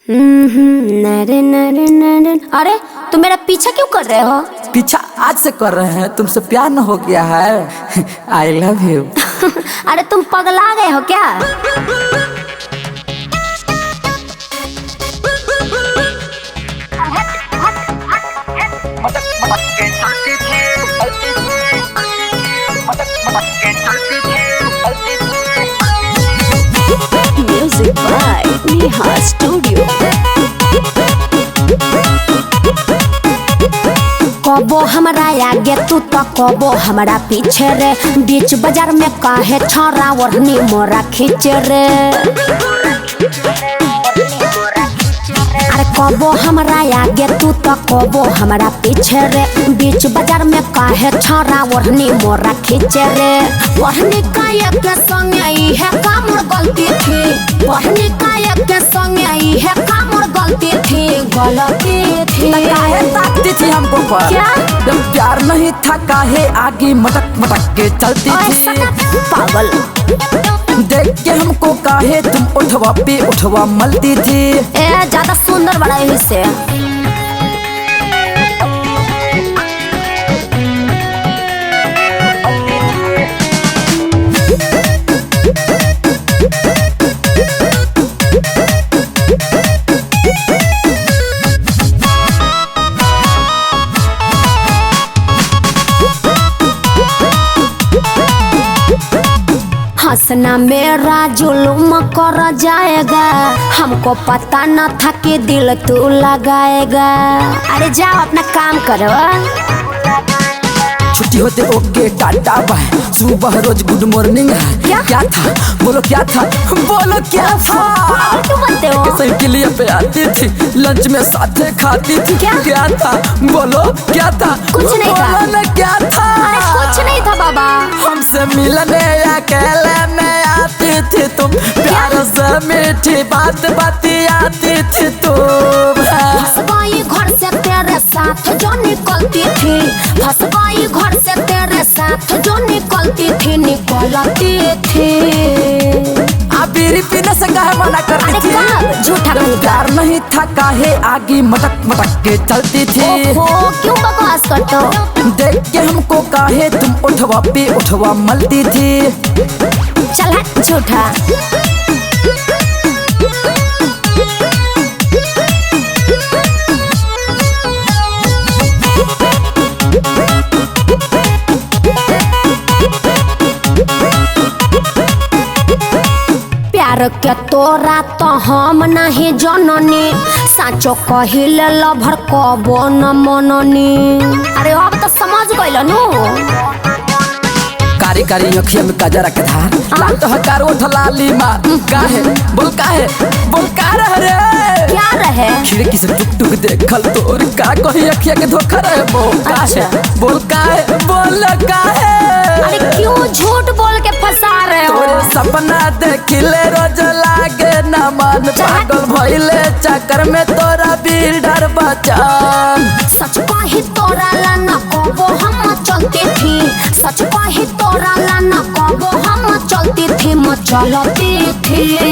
नरे नरे नरे। अरे तुम मेरा पीछा क्यों कर रहे हो? पीछा आज से कर रहे हैं, तुमसे प्यार न हो गया है। I love you. अरे तुम पगला गए हो क्या? Music by Neha studio. कबो हमरा आगे तू तो कबो हमरा पीछे रे, बीच बाजार में काहे छोरा ओढ़नी मोरा खींचे रे। अरे कबो हमरा आगे तू तो कबो हमरा पीछे रे, बीच बाजार में काहे छोरा ओढ़नी मोरा खींचे रे। ओढ़नी काहे के संग आई है कामर गलती थी, ओढ़नी काहे के संग आई है कामर गलती थी, गलती थी। काहे ताकती थी हमको पर? क्या? जब प्यार नहीं था काहे आगे मटक मटक के चलती थी? पागल। देख के हमको काहे तुम उठवा पे उठवा मलती थी? ए ज्यादा सुंदर बड़ा यही से। हंसना मेरा जुल्म कर जाएगा, हमको पता न था कि दिल तू लगाएगा। अरे जाओ अपना काम करो। छुट्टी होते ओके टाटा बाय, सुबह रोज गुड मॉर्निंग है। क्या था बोलो, क्या था बोलो, क्या था? क्यों बोलते हो? साइकिलिया पे आती थी, लंच में साथे खाती थी। क्या था बोलो, क्या था? कुछ नहीं था। बोलो ना क्या था? अरे कुछ नहीं था बाबा। हमसे मिलने अकेले में आती थी तुम, प्यार से मीठी बात बतियाती थी तुम। फंस गई घर से तेरे साथ जो निकलती थी, फंस गई घर से तेरे साथ जो निकलती थी, निकलती थी। बीड़ी पीने से काहे मना करती थी? झूठा जब प्यार नहीं था काहे आगे मटक मटक के चलती थी? ओहो, क्यों बकवास करते हो? देख के हमको काहे तुम उठवा पे उठवा मलती थी? चल हट झूठा। प्यार के तोरा तो हम नहीं जननी, साचो कहिले लभर कबो न मननी। अरे अब तो समझ गइल नु। कारी कारी अखिया में कजरा के धार, लाल तो हकार उठ लाली मार। काहे बोल, काहे बोल, का रह रे? क्या रहे? खिड़की से टुक टुक देखल तोर का कही अखिया के धोखा रहे। बोल काहे बोल, काहे बोल, काहे? अरे क्यों झूठ बोल के फंसा रहे हो? तोरे सपना देखिले रोज लागे न मन, पागल भइले चक्कर में तोरा बिल्डर बचन। सच कही तोरा ला न कबो हम चलती थी, सच कही तोरा ला न कबो हम चलती थी, म चलती थी।